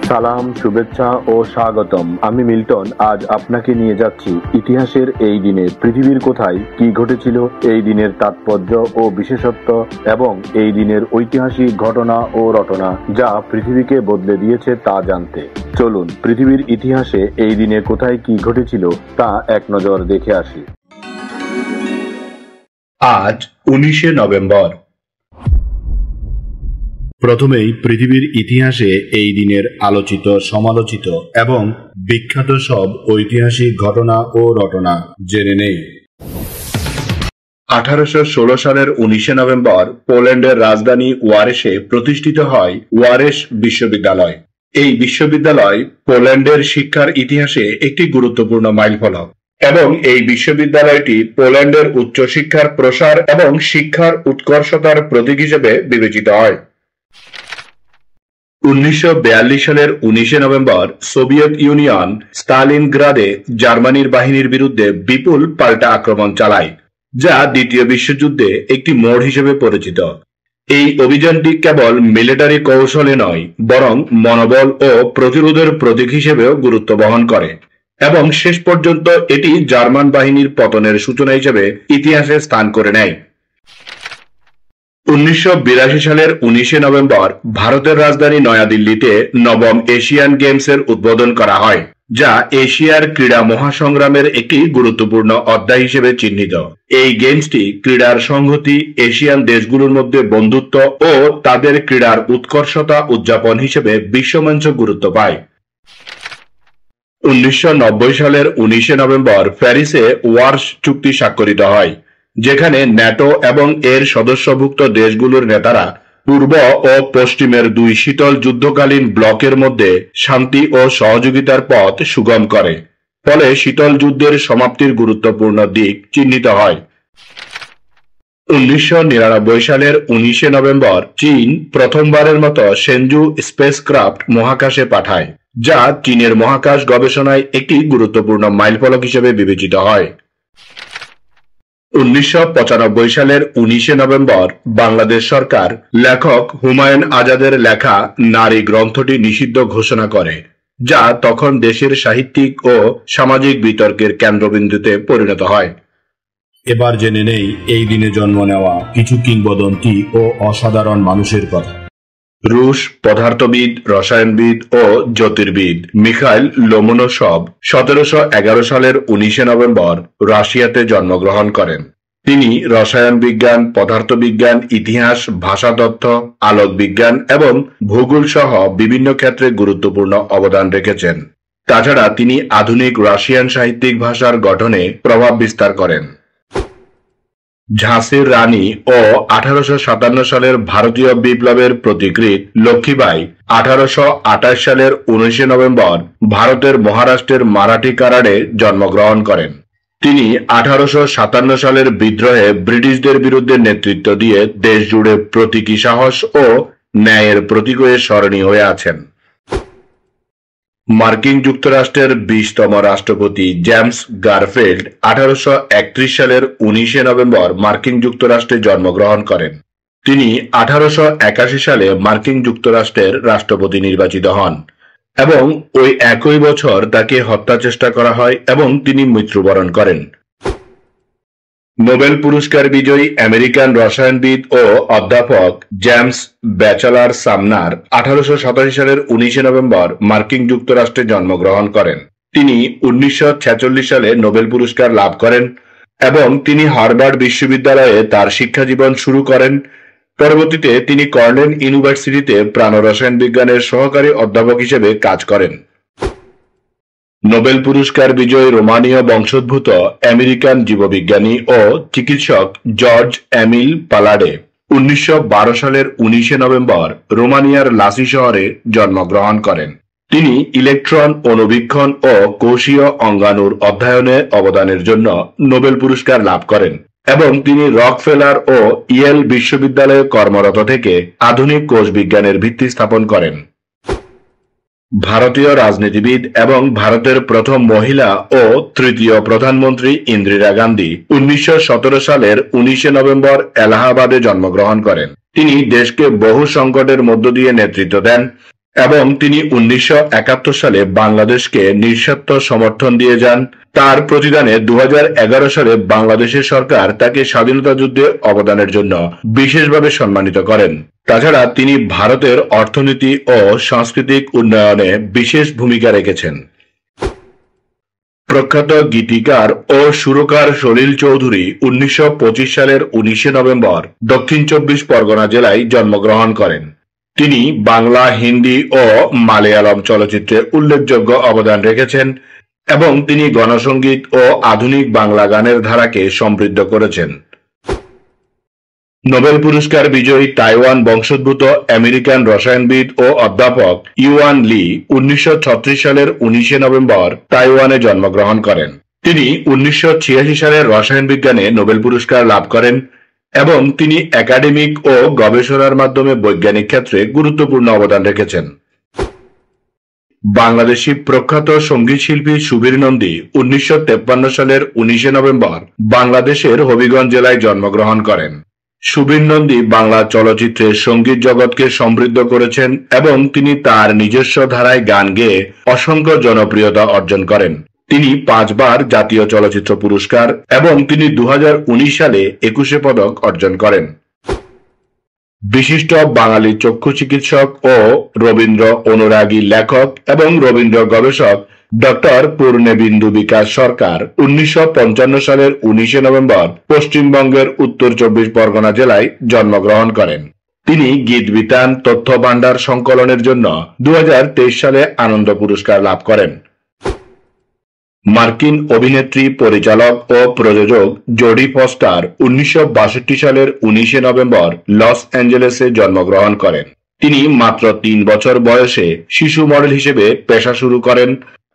সালাম, শুভেচ্ছা ও স্বাগতম। আমি মিল্টন। আজ আপনাকে নিয়ে যাচ্ছি ইতিহাসের এই দিনে পৃথিবীর কোথায় কি ঘটেছিল, এই দিনের তাৎপর্য ও বিশেষত্ব এবং এই দিনের ঐতিহাসিক ঘটনা ও রটনা যা পৃথিবীকে বদলে দিয়েছে তা জানতে। চলুন পৃথিবীর ইতিহাসে এই দিনে কোথায় কি ঘটেছিল তা এক নজর দেখে আসি। আজ 19শে নভেম্বর। প্রথমেই পৃথিবীর ইতিহাসে এই দিনের আলোচিত, সমালোচিত এবং বিখ্যাত সব ঐতিহাসিক ঘটনা ও রটনা জেনে নেই। 1816 সালের 19শে নভেম্বর পোল্যান্ডের রাজধানী ওয়ারেসে প্রতিষ্ঠিত হয় ওয়ারেস বিশ্ববিদ্যালয়। এই বিশ্ববিদ্যালয় পোল্যান্ডের শিক্ষার ইতিহাসে একটি গুরুত্বপূর্ণ মাইলফলক এবং এই বিশ্ববিদ্যালয়টি পোল্যান্ডের উচ্চশিক্ষার প্রসার এবং শিক্ষার উৎকর্ষতার প্রতীক হিসেবে বিবেচিত হয়। 1942 সালের 19শে নভেম্বর সোভিয়েত ইউনিয়ন স্টালিনগ্রাদে জার্মানির বাহিনীর বিরুদ্ধে বিপুল পাল্টা আক্রমণ চালায়, যা দ্বিতীয় বিশ্বযুদ্ধে একটি মোড় হিসেবে পরিচিত। এই অভিযানটি কেবল মিলিটারি কৌশলে নয়, বরং মনোবল ও প্রতিরোধের প্রতীক হিসেবেও গুরুত্ব বহন করে এবং শেষ পর্যন্ত এটি জার্মান বাহিনীর পতনের সূচনা হিসেবে ইতিহাসে স্থান করে নেয়। 1982 সালের 19শে নভেম্বর ভারতের রাজধানী নয়াদিল্লিতে নবম এশিয়ান গেমসের উদ্বোধন করা হয়, যা এশিয়ার ক্রীড়া মহাসংগ্রামের একটি গুরুত্বপূর্ণ অধ্যায় হিসেবে চিহ্নিত। এই গেমসটি ক্রীড়ার সংহতি, এশিয়ান দেশগুলোর মধ্যে বন্ধুত্ব ও তাদের ক্রীড়ার উৎকর্ষতা উদযাপন হিসেবে বিশ্বমঞ্চ গুরুত্ব পায়। 1990 সালের 19শে নভেম্বর প্যারিসে ওয়ার্স চুক্তি স্বাক্ষরিত হয়, যেখানে ন্যাটো এবং এর সদস্যভুক্ত দেশগুলোর নেতারা পূর্ব ও পশ্চিমের দুই শীতল যুদ্ধকালীন ব্লকের মধ্যে শান্তি ও সহযোগিতার পথ সুগম করে। ফলে শীতল যুদ্ধের সমাপ্তির গুরুত্বপূর্ণ দিক চিহ্নিত হয়। 1999 সালের 19শে নভেম্বর চীন প্রথমবারের মতো সেনজু স্পেসক্রাফট মহাকাশে পাঠায়, যা চীনের মহাকাশ গবেষণায় একটি গুরুত্বপূর্ণ মাইলফলক হিসেবে বিবেচিত হয়। 1995 সালের 19শে নভেম্বর বাংলাদেশ সরকার লেখক হুমায়ুন আজাদের লেখা নারী গ্রন্থটি নিষিদ্ধ ঘোষণা করে, যা তখন দেশের সাহিত্যিক ও সামাজিক বিতর্কের কেন্দ্রবিন্দুতে পরিণত হয়। এবার জেনে নেই এই দিনে জন্ম নেওয়া কিছু কিংবদন্তি ও অসাধারণ মানুষের কথা। রুশ পদার্থবিদ, রসায়নবিদ ও জ্যোতির্বিদ মিখাইল লোমোনোসভ 1711 সালের 19শে নভেম্বর রাশিয়াতে জন্মগ্রহণ করেন। তিনি রসায়ন বিজ্ঞান, পদার্থবিজ্ঞান, ইতিহাস, ভাষাতত্ত্ব, আলোক বিজ্ঞান এবং ভূগোল সহ বিভিন্ন ক্ষেত্রে গুরুত্বপূর্ণ অবদান রেখেছেন। তাছাড়া তিনি আধুনিক রাশিয়ান সাহিত্যিক ভাষার গঠনে প্রভাব বিস্তার করেন। ঝাঁসির রানী ও 1857 সালের ভারতীয় বিপ্লবের প্রতিকৃত লক্ষ্মীবাই 1828 সালের 19শে নভেম্বর ভারতের মহারাষ্ট্রের মারাঠি কারাড়ে জন্মগ্রহণ করেন। তিনি 1857 সালের বিদ্রোহে ব্রিটিশদের বিরুদ্ধে নেতৃত্ব দিয়ে দেশ জুড়ে প্রতীকী সাহস ও ন্যায়ের প্রতীক হয়ে স্মরণীয় হয়ে আছেন। মার্কিন যুক্তরাষ্ট্রের 20তম রাষ্ট্রপতি জেমস গারফিল্ড 1831 সালের 19শে নভেম্বর মার্কিন যুক্তরাষ্ট্রে জন্মগ্রহণ করেন। তিনি 1881 সালে মার্কিন যুক্তরাষ্ট্রের রাষ্ট্রপতি নির্বাচিত হন এবং ওই একই বছর তাকে হত্যা চেষ্টা করা হয় এবং তিনি মৃত্যুবরণ করেন। নোবেল পুরস্কার বিজয়ী আমেরিকান রসায়নবিদ ও অধ্যাপক জেমস ব্যাচেলার সামনার 1887 সালের 19শে নভেম্বর মার্কিন যুক্তরাষ্ট্রে জন্মগ্রহণ করেন। তিনি 1946 সালে নোবেল পুরস্কার লাভ করেন এবং তিনি হার্ভার্ড বিশ্ববিদ্যালয়ে তার শিক্ষাজীবন শুরু করেন। পরবর্তীতে তিনি কর্নেল ইউনিভার্সিটিতে প্রাণরসায়ন বিজ্ঞানের সহকারী অধ্যাপক হিসেবে কাজ করেন। নোবেল পুরস্কার বিজয়ী রোমানীয় বংশোদ্ভূত আমেরিকান জীববিজ্ঞানী ও চিকিৎসক জর্জ এমিল পালাডে 1912 সালের 19শে নভেম্বর রোমানিয়ার লাসি শহরে জন্মগ্রহণ করেন। তিনি ইলেকট্রন অণুবীক্ষণ ও কোষীয় অঙ্গাণুর অধ্যয়নে অবদানের জন্য নোবেল পুরস্কার লাভ করেন এবং তিনি রকফেলার ও ইয়েল বিশ্ববিদ্যালয়ে কর্মরত থেকে আধুনিক কোষ বিজ্ঞানের ভিত্তি স্থাপন করেন। ভারতীয় রাজনীতিবিদ এবং ভারতের প্রথম মহিলা ও তৃতীয় প্রধানমন্ত্রী ইন্দিরা গান্ধী 1917 সালের 19শে নভেম্বর এলাহাবাদে জন্মগ্রহণ করেন। তিনি দেশকে বহু সংকটের মধ্য দিয়ে নেতৃত্ব দেন এবং তিনি 1971 সালে বাংলাদেশকে নিঃস্বার্থ সমর্থন দিয়ে যান। তার প্রতিদানে 2011 সালে বাংলাদেশের সরকার তাকে স্বাধীনতা যুদ্ধে অবদানের জন্য বিশেষভাবে সম্মানিত করেন। তাছাড়া তিনি ভারতের অর্থনীতি ও সাংস্কৃতিক উন্নয়নে বিশেষ ভূমিকা রেখেছেন। প্রখ্যাত গীতিকার ও সুরকার সলিল চৌধুরী 1925 সালের 19 নভেম্বর দক্ষিণ চব্বিশ পরগনা জেলায় জন্মগ্রহণ করেন। তিনি বাংলা, হিন্দি ও মালয়ালম চলচ্চিত্রে উল্লেখযোগ্য অবদান রেখেছেন এবং তিনি গণসঙ্গীত ও আধুনিক বাংলা গানের ধারাকে সমৃদ্ধ করেছেন। নোবেল পুরস্কার বিজয়ী তাইওয়ান বংশোদ্ভূত আমেরিকান রসায়নবিদ ও অধ্যাপক ইউয়ান লি 1936 সালের 19 নভেম্বর তাইওয়ানে জন্মগ্রহণ করেন। তিনি 1986 সালের রসায়ন বিজ্ঞানে নোবেল পুরস্কার লাভ করেন এবং তিনি একাডেমিক ও গবেষণার মাধ্যমে বৈজ্ঞানিক ক্ষেত্রে গুরুত্বপূর্ণ অবদান রেখেছেন। বাংলাদেশি প্রখ্যাত সঙ্গীত শিল্পী সুবীর নন্দী 1953 সালের 19 নভেম্বর বাংলাদেশের হবিগঞ্জ জেলায় জন্মগ্রহণ করেন। সুবীর নন্দী বাংলা চলচ্চিত্রে সঙ্গীত জগৎকে সমৃদ্ধ করেছেন এবং তিনি তার নিজস্ব ধারায় গান গেয়ে অসংখ্য জনপ্রিয়তা অর্জন করেন। তিনি 5 বার জাতীয় চলচ্চিত্র পুরস্কার এবং তিনি 2019 সালে 21 পদক অর্জন করেন। বিশিষ্ট বাঙালি চক্ষু চিকিৎসক ও রবীন্দ্র অনুরাগী লেখক এবং রবীন্দ্র গবেষক ডক্টর পূর্ণেন্দু বিকাশ সরকার 1955 সালের 19 নভেম্বর পশ্চিমবঙ্গের উত্তর 24 পরগনা জেলায় জন্মগ্রহণ করেন। তিনি গীত বিতান তথ্য ভান্ডার সংকলনের জন্য 2023 সালে আনন্দ পুরস্কার লাভ করেন। মার্কিন অভিনেত্রী, পরিচালক ও প্রযোজক জোডি ফস্টার 1962 সালের 19 নভেম্বর লস অ্যাঞ্জেলেসে জন্মগ্রহণ করেন। তিনি মাত্র 3 বছর বয়সে শিশু মডেল হিসেবে পেশা শুরু করেন।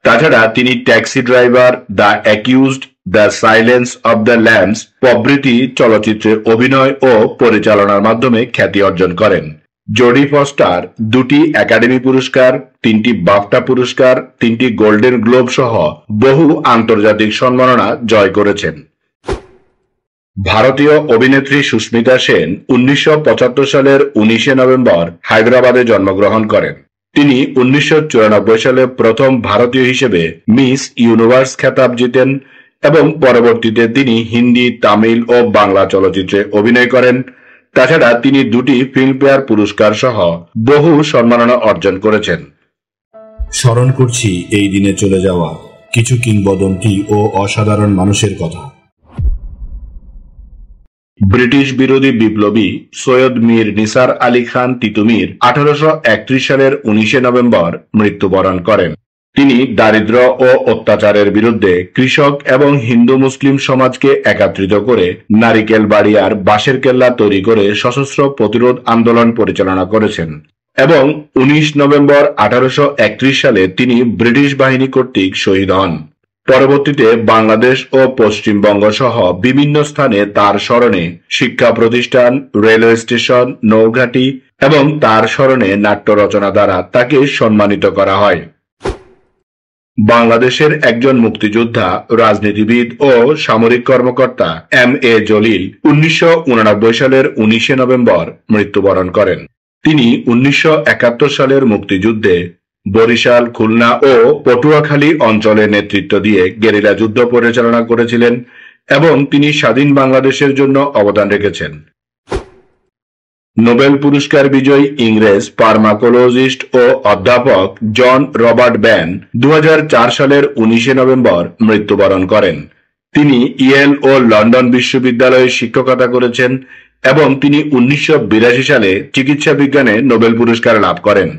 তাছাড়া তিনি taxi driver, the accused, the silence of the lambs প্রভৃতি চলচ্চিত্রে অভিনয় ও পরিচালনার মাধ্যমে খ্যাতি অর্জন করেন। জোডি ফস্টার 2টি একাডেমি পুরস্কার, 3টি বাফটা পুরস্কার, 3টি গোল্ডেন গ্লোব সহ বহু আন্তর্জাতিক সম্মাননা জয় করেছেন। ভারতীয় অভিনেত্রী সুস্মিতা সেন 1975 সালের 19 নভেম্বর হায়দ্রাবাদে জন্মগ্রহণ করেন। তিনি 1994 সালে প্রথম ভারতীয় হিসেবে মিস ইউনিভার্স খেতাব জিতেন এবং পরবর্তীতে তিনি হিন্দি, তামিল ও বাংলা চলচ্চিত্রে অভিনয় করেন। তাছাড়া তিনি 2টি ফিল্মফেয়ার পুরস্কার সহ বহু সম্মাননা অর্জন করেছেন। স্মরণ করছি এই দিনে চলে যাওয়া কিছু কিংবদন্তি ও অসাধারণ মানুষের কথা। ব্রিটিশ বিরোধী বিপ্লবী সৈয়দ মীর নিসার আলী খান তিতুমীর 1831 সালের 19 নভেম্বর মৃত্যুবরণ করেন। তিনি দারিদ্র্য ও অত্যাচারের বিরুদ্ধে কৃষক এবং হিন্দু মুসলিম সমাজকে একত্রিত করে নারিকেল বাড়ি আর বাঁশের কেল্লা তৈরি করে সশস্ত্র প্রতিরোধ আন্দোলন পরিচালনা করেছেন এবং 19 নভেম্বর 1831 সালে তিনি ব্রিটিশ বাহিনী কর্তৃক শহীদ হন। পরবর্তীতে বাংলাদেশ ও পশ্চিমবঙ্গ সহ বিভিন্ন স্থানে তার স্মরণে শিক্ষা প্রতিষ্ঠান, রেলওয়ে স্টেশন, নৌঘাটি এবং তার স্মরণে নাট্য রচনা দ্বারা তাকে সম্মানিত করা হয়। বাংলাদেশের একজন মুক্তিযোদ্ধা, রাজনীতিবিদ ও সামরিক কর্মকর্তা এম.এ. জলিল 1989 সালের 19 নভেম্বর মৃত্যুবরণ করেন। তিনি 1971 সালের মুক্তিযুদ্ধে বরিশাল, খুলনা ও পটুয়াখালী অঞ্চলে নেতৃত্ব দিয়ে গেরিলা যুদ্ধ পরিচালনা করেছিলেন এবং তিনি স্বাধীন বাংলাদেশের জন্য অবদান রেখেছেন। নোবেল পুরস্কার বিজয়ী ইংরেজ ফার্মাকোলজিস্ট ও অধ্যাপক জন রবার্ট ব্যান 2004 সালের 19 নভেম্বর মৃত্যুবরণ করেন। তিনি ইয়েল ও লন্ডন বিশ্ববিদ্যালয়ে শিক্ষকতা করেছেন এবং তিনি 1982 সালে চিকিৎসা বিজ্ঞানে নোবেল পুরস্কার লাভ করেন।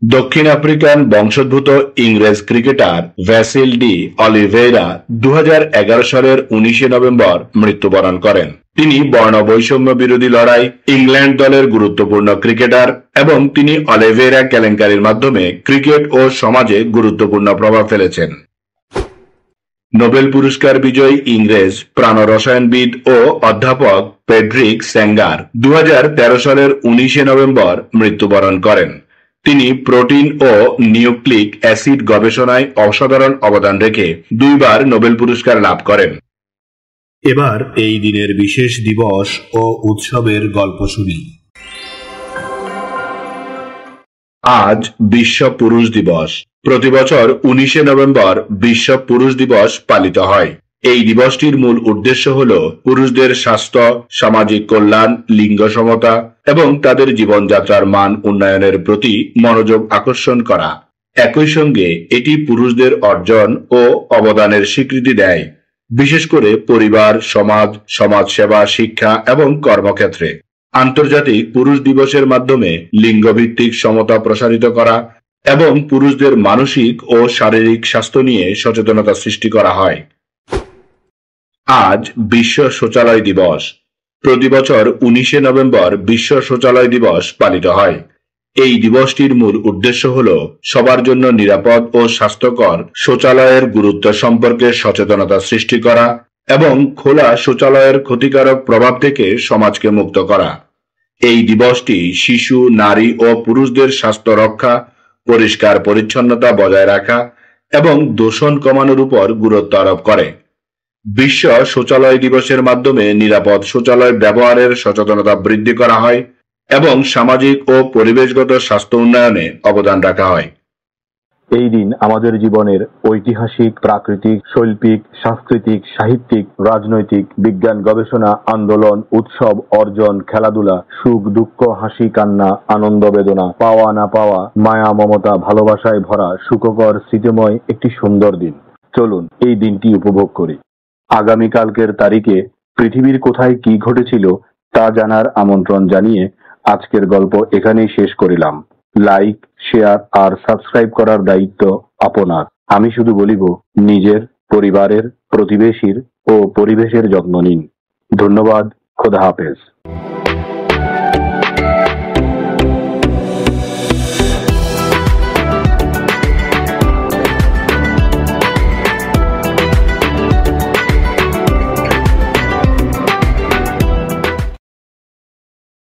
দক্ষিণ আফ্রিকান বংশোদ্ভূত ইংরেজ ক্রিকেটার ভ্যাসিল ডি অলিভেইরা 2011 সালের 19 নভেম্বর মৃত্যুবরণ করেন। তিনি বর্ণ বৈষম্য বিরোধী লড়াই, ইংল্যান্ড দলের গুরুত্বপূর্ণ ক্রিকেটার এবং তিনি অলিভেইরা কেলেঙ্কারির মাধ্যমে ক্রিকেট ও সমাজে গুরুত্বপূর্ণ প্রভাব ফেলেছেন। নোবেল পুরস্কার বিজয়ী ইংরেজ প্রাণরসায়নবিদ ও অধ্যাপক ফ্রেডরিক স্যাঙ্গার 2013 সালের 19 নভেম্বর মৃত্যুবরণ করেন। তিনি প্রোটিন ও নিউক্লিক অ্যাসিড গবেষণায় অসাধারণ অবদান রেখে 2 বার নোবেল পুরস্কার লাভ করেন। এবার এই দিনের বিশেষ দিবস ও উৎসবের গল্প শুনি। আজ বিশ্ব পুরুষ দিবস। প্রতি বছর 19শে নভেম্বর বিশ্ব পুরুষ দিবস পালিত হয়। এই দিবসটির মূল উদ্দেশ্য হল পুরুষদের স্বাস্থ্য, সামাজিক কল্যাণ, লিঙ্গ সমতা এবং তাদের জীবনযাত্রার মান উন্নয়নের প্রতি মনোযোগ আকর্ষণ করা। একই সঙ্গে এটি পুরুষদের অর্জন ও অবদানের স্বীকৃতি দেয়, বিশেষ করে পরিবার, সমাজ, সমাজসেবা, শিক্ষা এবং কর্মক্ষেত্রে। আন্তর্জাতিক পুরুষ দিবসের মাধ্যমে লিঙ্গভিত্তিক সমতা প্রসারিত করা এবং পুরুষদের মানসিক ও শারীরিক স্বাস্থ্য নিয়ে সচেতনতা সৃষ্টি করা হয়। আজ বিশ্ব শৌচালয় দিবস। প্রতি বছর 19শে নভেম্বর বিশ্ব শৌচালয় দিবস পালিত হয়। এই দিবসটির মূল উদ্দেশ্য হল সবার জন্য নিরাপদ ও স্বাস্থ্যকর শৌচালয়ের গুরুত্ব সম্পর্কে সচেতনতা সৃষ্টি করা এবং খোলা শৌচালয়ের ক্ষতিকারক প্রভাব থেকে সমাজকে মুক্ত করা। এই দিবসটি শিশু, নারী ও পুরুষদের স্বাস্থ্য রক্ষা, পরিষ্কার পরিচ্ছন্নতা বজায় রাখা এবং দূষণ কমানোর উপর গুরুত্ব আরোপ করে। বিশ্ব শৌচালয় দিবসের মাধ্যমে নিরাপদ শৌচালয় ব্যবহারের সচেতনতা বৃদ্ধি করা হয় এবং সামাজিক ও পরিবেশগত স্বাস্থ্য উন্নয়নে অবদান রাখা হয়। এই দিন আমাদের জীবনের ঐতিহাসিক, প্রাকৃতিক, শৈল্পিক, সাংস্কৃতিক, সাহিত্যিক, রাজনৈতিক, বিজ্ঞান, গবেষণা, আন্দোলন, উৎসব, অর্জন, খেলাধুলা, সুখ দুঃখ, হাসি কান্না, আনন্দ বেদনা, পাওয়া না পাওয়া, মায়া মমতা, ভালোবাসায় ভরা সুখকর স্মৃতিময় একটি সুন্দর দিন। চলুন এই দিনটি উপভোগ করি। আগামীকালকের তারিখে পৃথিবীর কোথায় কি ঘটেছিল তা জানার আমন্ত্রণ জানিয়ে আজকের গল্প এখানেই শেষ করিলাম। লাইক, শেয়ার আর সাবস্ক্রাইব করার দায়িত্ব আপনার। আমি শুধু বলিব, নিজের, পরিবারের, প্রতিবেশীর ও পরিবেশের যত্ন নিন। ধন্যবাদ। খোদা হাফেজ।